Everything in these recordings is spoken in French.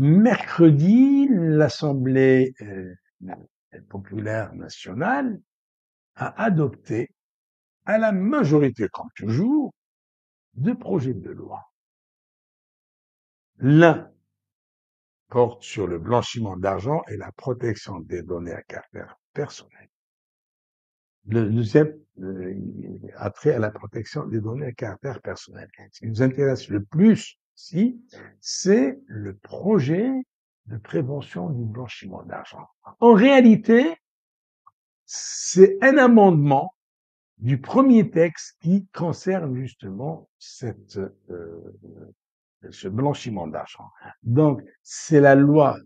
Mercredi, l'Assemblée populaire nationale a adopté, à la majorité comme toujours, deux projets de loi. L'un porte sur le blanchiment d'argent et la protection des données à caractère personnel. Le deuxième a trait à la protection des données à caractère personnel. Ce qui nous intéresse le plus ici, c'est le projet de prévention du blanchiment d'argent. En réalité, c'est un amendement du premier texte qui concerne justement ce blanchiment d'argent. Donc, c'est la loi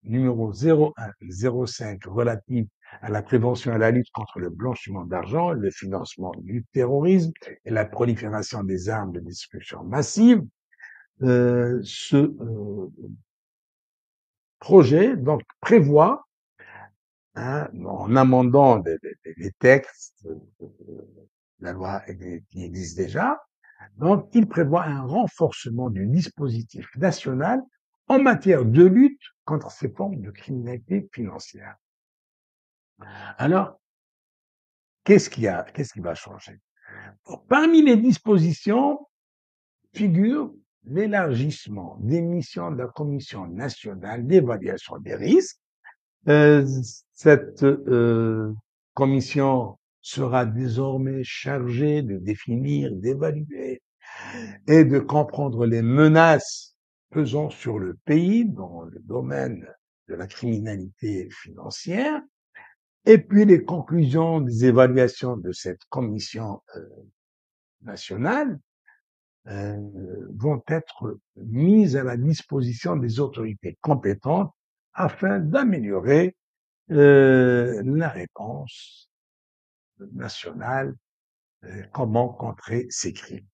numéro 0105 relative à la prévention et à la lutte contre le blanchiment d'argent, le financement du terrorisme et la prolifération des armes de destruction massive. Ce projet donc prévoit, en amendant les textes, la loi qui existe déjà, donc il prévoit un renforcement du dispositif national en matière de lutte contre ces formes de criminalité financière. Alors, qu'est-ce qui va changer? Parmi les dispositions figure l'élargissement des missions de la Commission nationale d'évaluation des risques. Cette commission sera désormais chargée de définir, d'évaluer et de comprendre les menaces pesant sur le pays dans le domaine de la criminalité financière. Et puis les conclusions des évaluations de cette commission nationale vont être mises à la disposition des autorités compétentes afin d'améliorer la réponse nationale, comment contrer ces crimes.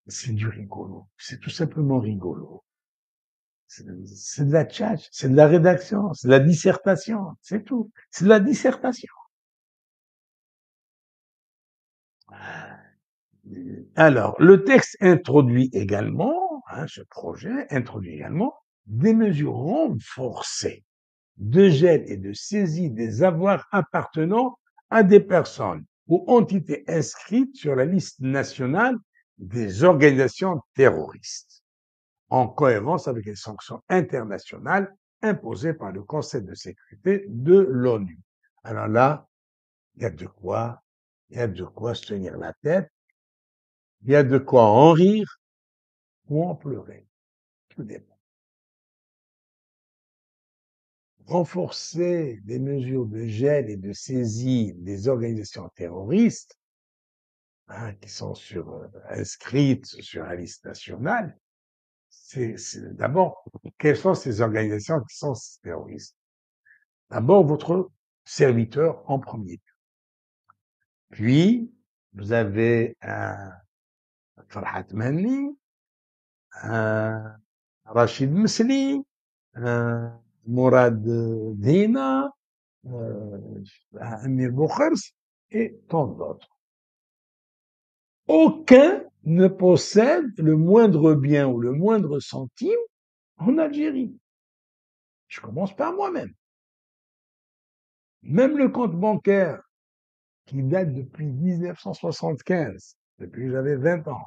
C'est du rigolo, c'est tout simplement rigolo. C'est de la tchatch, c'est de la rédaction, c'est de la dissertation, c'est tout. C'est de la dissertation. Alors, le texte introduit également, ce projet introduit également des mesures renforcées de gel et de saisie des avoirs appartenant à des personnes ou entités inscrites sur la liste nationale des organisations terroristes, en cohérence avec les sanctions internationales imposées par le Conseil de sécurité de l'ONU. Alors là, il y a de quoi se tenir la tête, il y a de quoi en rire ou en pleurer. Tout dépend. Renforcer des mesures de gel et de saisie des organisations terroristes, qui sont inscrites sur la liste nationale, c'est d'abord, quelles sont ces organisations qui sont terroristes? D'abord, votre serviteur en premier. Puis, vous avez un Farhat Mani, un Rachid Msli, un Mourad Dina, Amir Boukhars et tant d'autres. Aucun ne possède le moindre bien ou le moindre centime en Algérie. Je commence par moi-même. Même le compte bancaire qui date depuis 1975, depuis que j'avais 20 ans.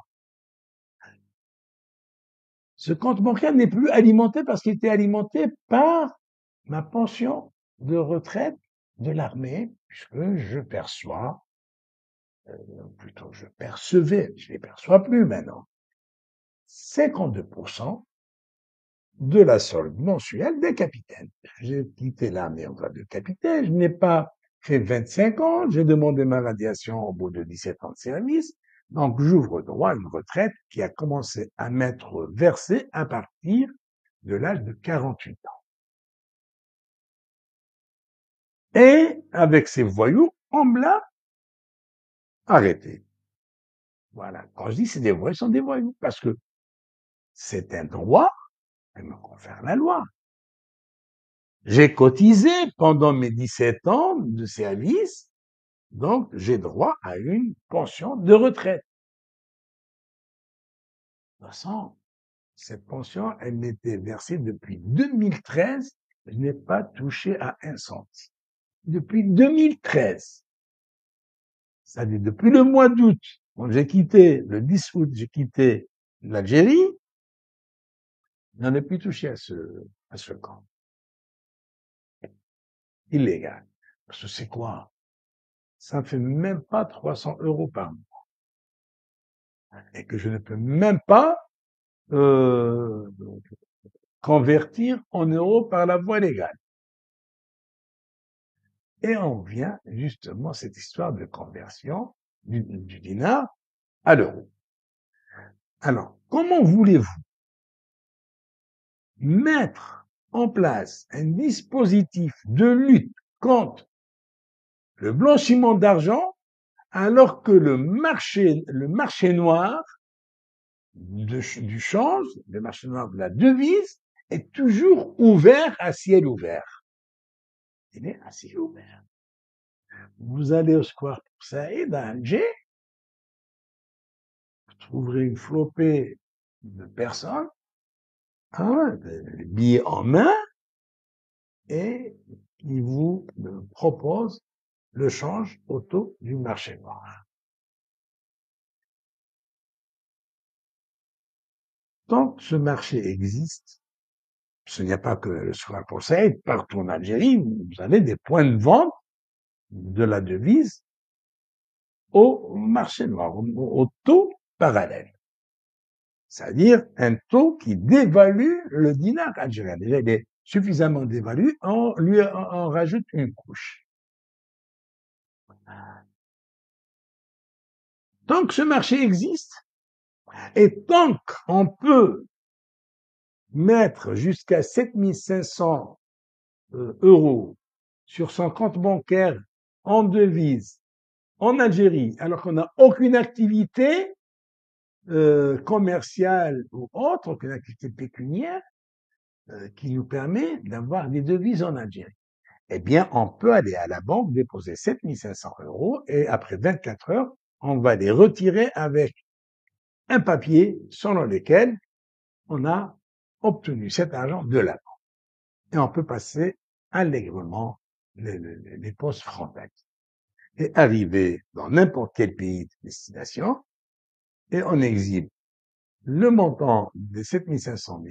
Ce compte bancaire n'est plus alimenté parce qu'il était alimenté par ma pension de retraite de l'armée, puisque je perçois, plutôt je percevais, je ne les perçois plus maintenant, 52% de la solde mensuelle des capitaines. J'ai quitté l'armée en grade de capitaine, je n'ai pas fait 25 ans, j'ai demandé ma radiation au bout de 17 ans de service, donc j'ouvre droit à une retraite qui a commencé à m'être versée à partir de l'âge de 48 ans. Et avec ces voyous, on me l'a arrêté. Voilà. Quand je dis c'est des voyous, ils sont des voyous, parce que c'est un droit, elle me confère la loi. J'ai cotisé pendant mes 17 ans de service, donc j'ai droit à une pension de retraite. De toute façon, Cette pension, elle m'était versée depuis 2013. Je n'ai pas touché à un centime. Depuis 2013. C'est-à-dire depuis le mois d'août, quand j'ai quitté, le 10 août, j'ai quitté l'Algérie, je n'en ai plus touché à ce camp. Illégal. Parce que c'est quoi? Ça ne fait même pas 300 € par mois. Et que je ne peux même pas euh, convertir en euros par la voie légale. Et on vient justement à cette histoire de conversion du dinar à l'euro. Alors, comment voulez-vous mettre en place un dispositif de lutte contre le blanchiment d'argent alors que le marché noir du change, le marché noir de la devise, est toujours ouvert à ciel ouvert. Il est à ciel ouvert. Vous allez au Square pour Saïd à Alger, vous trouverez une flopée de personnes, hein, des billets en main, et qui vous proposent le change au taux du marché noir. Tant que ce marché existe, ce n'y a pas que le Square pour Saïd, partout en Algérie, vous avez des points de vente de la devise au marché noir, au taux parallèle. C'est-à-dire un taux qui dévalue le dinar algérien. Déjà, il est suffisamment dévalué, on lui en rajoute une couche. Tant que ce marché existe, et tant qu'on peut mettre jusqu'à 7500 € sur son compte bancaire en devise en Algérie, alors qu'on n'a aucune activité commerciale ou autre, aucune activité pécuniaire, qui nous permet d'avoir des devises en Algérie. Eh bien, on peut aller à la banque, déposer 7500 € et après 24 heures, on va les retirer avec un papier selon lequel on a obtenu cet argent de la banque. Et on peut passer allègrement les postes frontaliers et arriver dans n'importe quel pays de destination et on exhibe le montant des 7500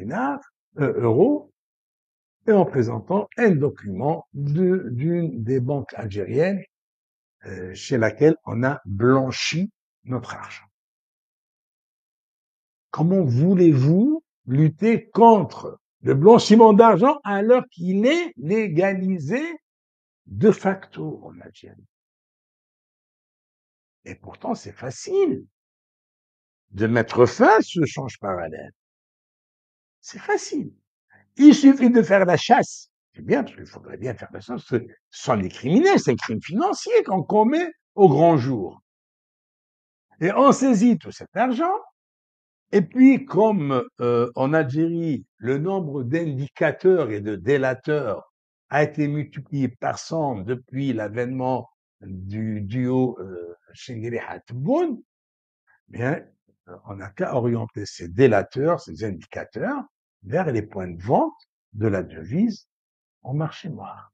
euros et en présentant un document d'une des banques algériennes chez laquelle on a blanchi notre argent. Comment voulez-vous lutter contre le blanchiment d'argent alors qu'il est légalisé de facto en Algérie? Et pourtant, c'est facile de mettre fin à ce change parallèle. C'est facile. Il suffit de faire la chasse. C'est bien, parce qu'il faudrait bien faire la chasse. Ce sont des criminels, c'est un crime financier qu'on commet au grand jour. Et on saisit tout cet argent. Et puis, comme en Algérie, le nombre d'indicateurs et de délateurs a été multiplié par 100 depuis l'avènement du duo Chengeli-Hateboun, bien, on n'a qu'à orienter ces délateurs, ces indicateurs, vers les points de vente de la devise en marché noir.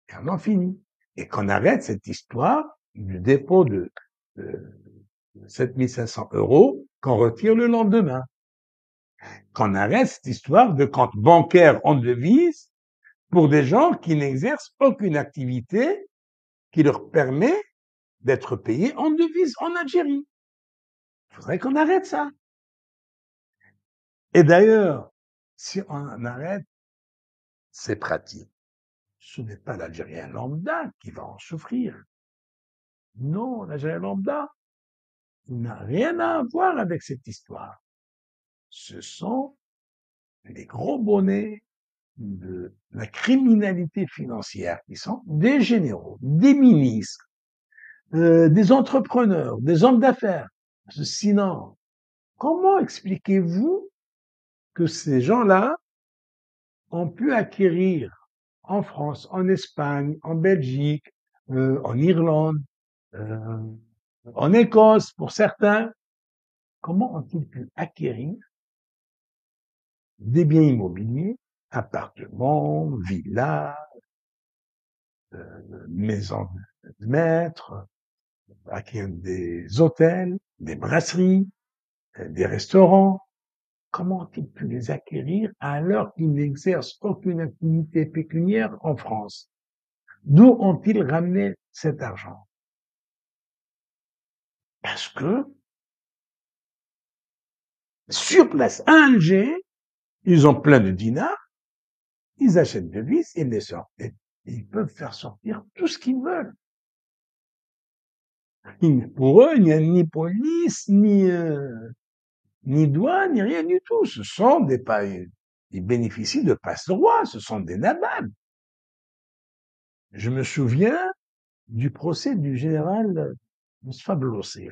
Et on en finit. Et qu'on arrête cette histoire du dépôt de 7500 € qu'on retire le lendemain. Qu'on arrête cette histoire de compte bancaire en devise pour des gens qui n'exercent aucune activité qui leur permet d'être payés en devise en Algérie. Il faudrait qu'on arrête ça. Et d'ailleurs, si on arrête ces pratiques, ce n'est pas l'Algérien lambda qui va en souffrir. Non, l'Algérien lambda n'a rien à voir avec cette histoire. Ce sont les gros bonnets de la criminalité financière qui sont des généraux, des ministres, des entrepreneurs, des hommes d'affaires. Sinon, comment expliquez-vous que ces gens-là ont pu acquérir en France, en Espagne, en Belgique, en Irlande, euh, en Écosse pour certains, comment ont-ils pu acquérir des biens immobiliers, appartements, villas, maisons de maître, acquérir des hôtels, des brasseries, des restaurants. Comment ont-ils pu les acquérir alors qu'ils n'exercent aucune activité pécuniaire en France? D'où ont-ils ramené cet argent? Parce que, sur place, à Alger, ils ont plein de dinars, ils achètent des vis, ils les sortent. Et ils peuvent faire sortir tout ce qu'ils veulent. Pour eux, il n'y a ni police, ni douane, ni rien du tout. Ce sont ils bénéficient de passe-droit, ce sont des nababs. Je me souviens du procès du général Moustapha Blossé.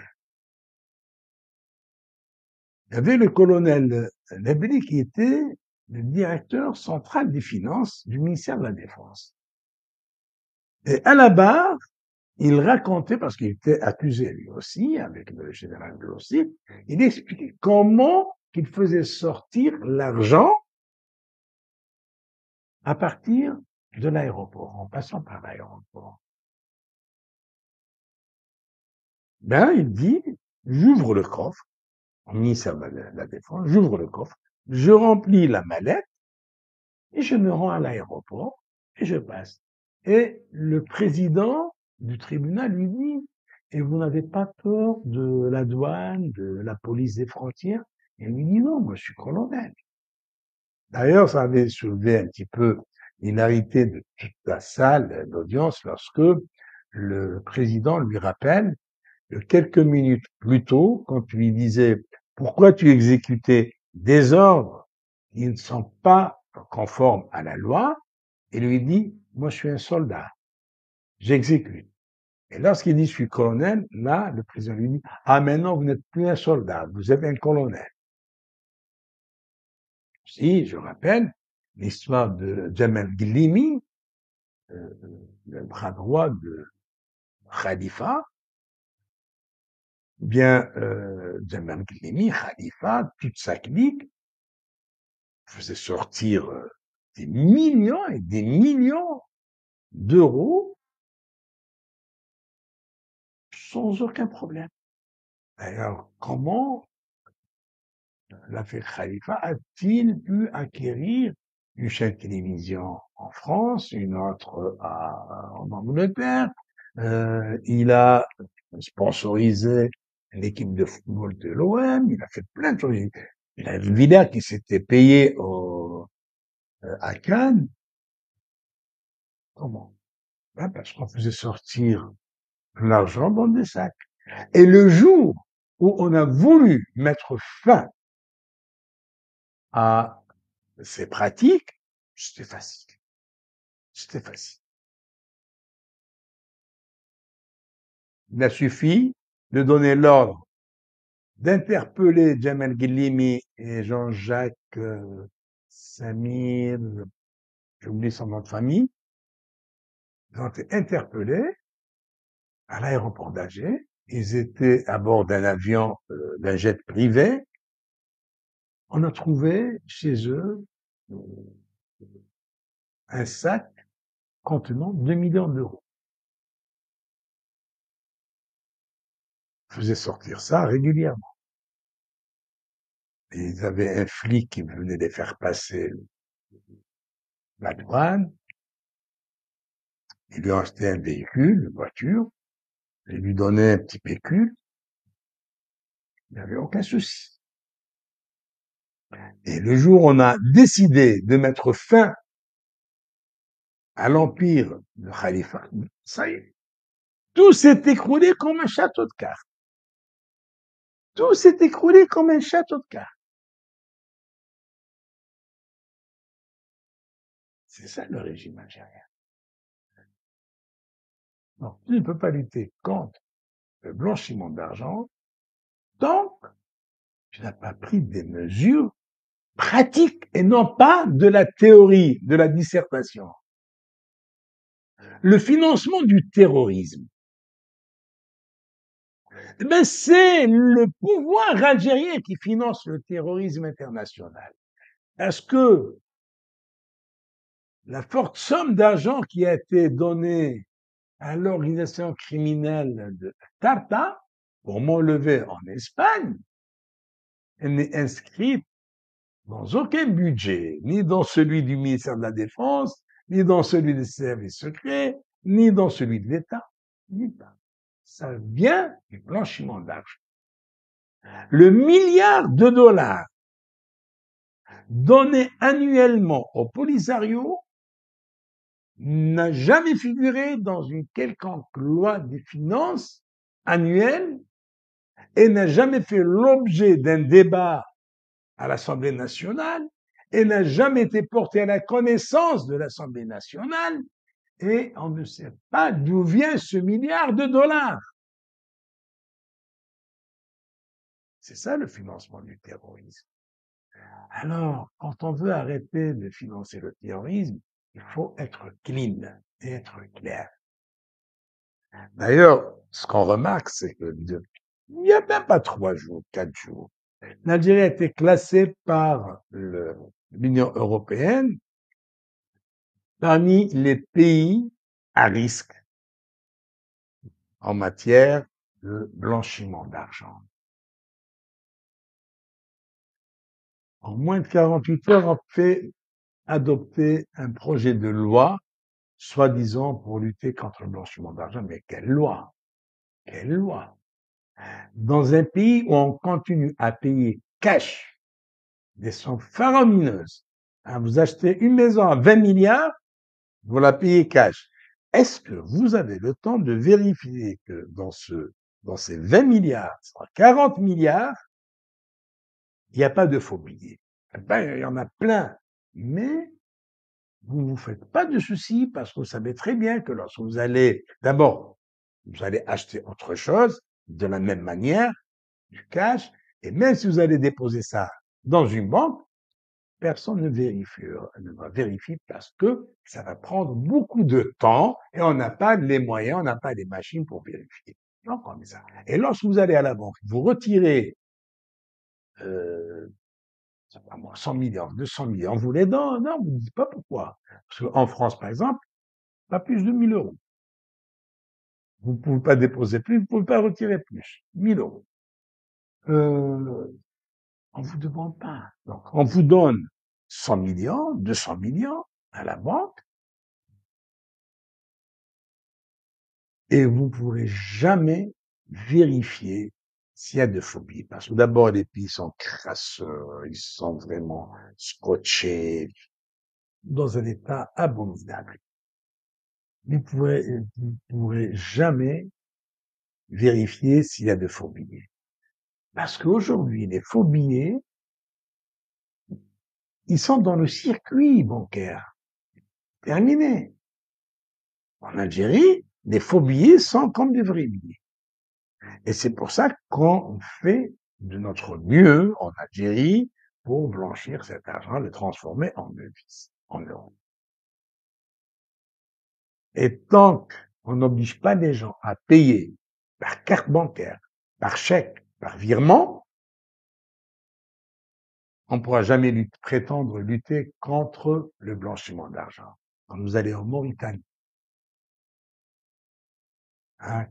Il y avait le colonel Lebeli qui était le directeur central des finances du ministère de la Défense. Et à la barre, il racontait, parce qu'il était accusé lui aussi, avec le général Blossé, il expliquait comment il faisait sortir l'argent à partir de l'aéroport, en passant par l'aéroport. Ben, il dit, j'ouvre le coffre, au ministère de la Défense, j'ouvre le coffre, je remplis la mallette, et je me rends à l'aéroport, et je passe. Et le président du tribunal lui dit, et vous n'avez pas peur de la douane, de la police des frontières? Et il lui dit, non, moi je suis colonel. D'ailleurs, ça avait soulevé un petit peu l'hilarité de toute la salle d'audience lorsque le président lui rappelle que quelques minutes plus tôt, quand tu lui disais pourquoi tu exécutais des ordres qui ne sont pas conformes à la loi, il lui dit, moi je suis un soldat, j'exécute. Et lorsqu'il dit je suis colonel, là, le président lui dit, ah maintenant vous n'êtes plus un soldat, vous êtes un colonel. Si, je rappelle l'histoire de Jamal Ghilimi, le bras droit de Khalifa, bien Jamal Ghilimi, Khalifa, toute sa clique, faisait sortir des millions et des millions d'euros sans aucun problème. D'ailleurs, comment l'affaire Khalifa a-t-il pu acquérir une chaîne de télévision en France, une autre en Angleterre? Il a sponsorisé l'équipe de football de l'OM, il a fait plein de choses. Il a une villa qui s'était payée à Cannes. Comment? Ben parce qu'on faisait sortir l'argent dans des sacs. Et le jour où on a voulu mettre fin à ces pratiques, c'était facile. C'était facile. Il a suffi de donner l'ordre d'interpeller Jamal Ghilimi et Jean-Jacques Samir, j'ai oublié son nom de famille. Ils ont été interpellés à l'aéroport d'Alger. Ils étaient à bord d'un avion, d'un jet privé. On a trouvé chez eux un sac contenant 2 millions d'euros. Ils faisaient sortir ça régulièrement. Et ils avaient un flic qui venait les faire passer la douane. Ils lui ont acheté un véhicule, une voiture. Ils lui donnaient un petit pécule. Il n'y avait aucun souci. Et le jour où on a décidé de mettre fin à l'empire de Khalifa, ça y est, tout s'est écroulé comme un château de cartes. Tout s'est écroulé comme un château de cartes. C'est ça le régime algérien. Donc, tu ne peux pas lutter contre le blanchiment d'argent tant que tu n'as pas pris des mesures pratiques et non pas de la théorie, de la dissertation. Le financement du terrorisme, ben c'est le pouvoir algérien qui finance le terrorisme international. Est-ce que la forte somme d'argent qui a été donnée à l'organisation criminelle de Tarta pour m'enlever en Espagne, elle n'est inscrite dans aucun budget, ni dans celui du ministère de la Défense, ni dans celui des services secrets, ni dans celui de l'État, ni pas. Ça vient du blanchiment d'argent. Le milliard de dollars donné annuellement au Polisario n'a jamais figuré dans une quelconque loi des finances annuelle et n'a jamais fait l'objet d'un débat à l'Assemblée nationale et n'a jamais été porté à la connaissance de l'Assemblée nationale et on ne sait pas d'où vient ce milliard de dollars. C'est ça le financement du terrorisme. Alors, quand on veut arrêter de financer le terrorisme, il faut être clean et être clair. D'ailleurs, ce qu'on remarque, c'est que il n'y a même pas 3 jours, 4 jours, l'Algérie a été classée par l'Union européenne parmi les pays à risque en matière de blanchiment d'argent. En moins de 48 heures, on fait adopter un projet de loi, soi-disant pour lutter contre le blanchiment d'argent. Mais quelle loi? Quelle loi? Dans un pays où on continue à payer cash des sommes faramineuses, vous achetez une maison à 20 milliards, vous la payez cash. Est-ce que vous avez le temps de vérifier que dans ces 20 milliards, 40 milliards, il n'y a pas de faux billets? Ben, il y en a plein. Mais vous ne vous faites pas de soucis parce que vous savez très bien que lorsque vous allez, d'abord, vous allez acheter autre chose de la même manière, du cash, et même si vous allez déposer ça dans une banque, personne ne va vérifier parce que ça va prendre beaucoup de temps et on n'a pas les moyens, on n'a pas les machines pour vérifier. Donc, on met ça. Et lorsque vous allez à la banque, vous retirez, euh, 100 millions, 200 millions, vous les donne. Non, vous ne dites pas pourquoi. Parce qu'en France, par exemple, pas plus de 1000 euros. Vous ne pouvez pas déposer plus, vous ne pouvez pas retirer plus. 1000 euros. Euh, on vous demande pas. Donc, on vous donne 100 millions, 200 millions à la banque et vous ne pourrez jamais vérifier s'il y a de faux billets. Parce que d'abord, les pays sont crasseux, ils sont vraiment scotchés dans un état abominable. Vous ne pourrez jamais vérifier s'il y a de faux billets. Parce qu'aujourd'hui, les faux billets, ils sont dans le circuit bancaire. Terminé. En Algérie, les faux billets sont comme des vrais billets. Et c'est pour ça qu'on fait de notre mieux en Algérie pour blanchir cet argent, le transformer en devises, en euros. Et tant qu'on n'oblige pas les gens à payer par carte bancaire, par chèque, par virement, on ne pourra jamais prétendre lutter contre le blanchiment d'argent. Quand vous allez en Mauritanie,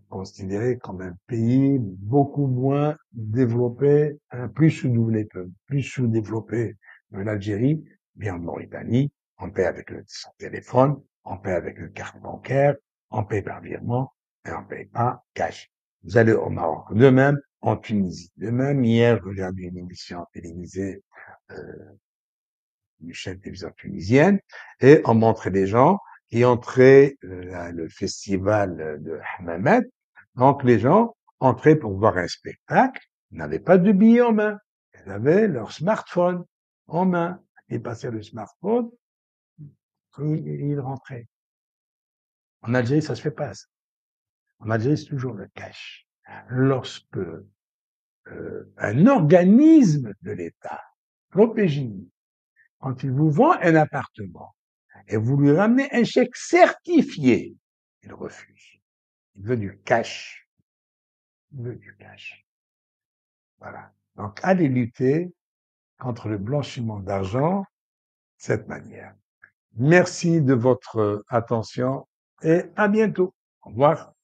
considéré comme un pays beaucoup moins développé, plus sous-développé que l'Algérie, mais en Mauritanie, on paie avec son téléphone, on paie avec une carte bancaire, on paie par virement et on paie pas cash. Vous allez au Maroc, de même en Tunisie. De même, hier, je regardais une émission télévisée, une chaîne de télévision tunisienne, et on montrait des gens qui entraient le festival de Hammamet. Donc les gens entraient pour voir un spectacle, ils n'avaient pas de billets en main, ils avaient leur smartphone en main. Ils passaient le smartphone et ils rentraient. En Algérie, ça se fait pas, ça. En Algérie, c'est toujours le cash. Lorsque un organisme de l'État, l'OPJ, quand il vous vend un appartement, et vous lui ramenez un chèque certifié, il refuse. Il veut du cash. Il veut du cash. Voilà. Donc, allez lutter contre le blanchiment d'argent cette manière. Merci de votre attention et à bientôt. Au revoir.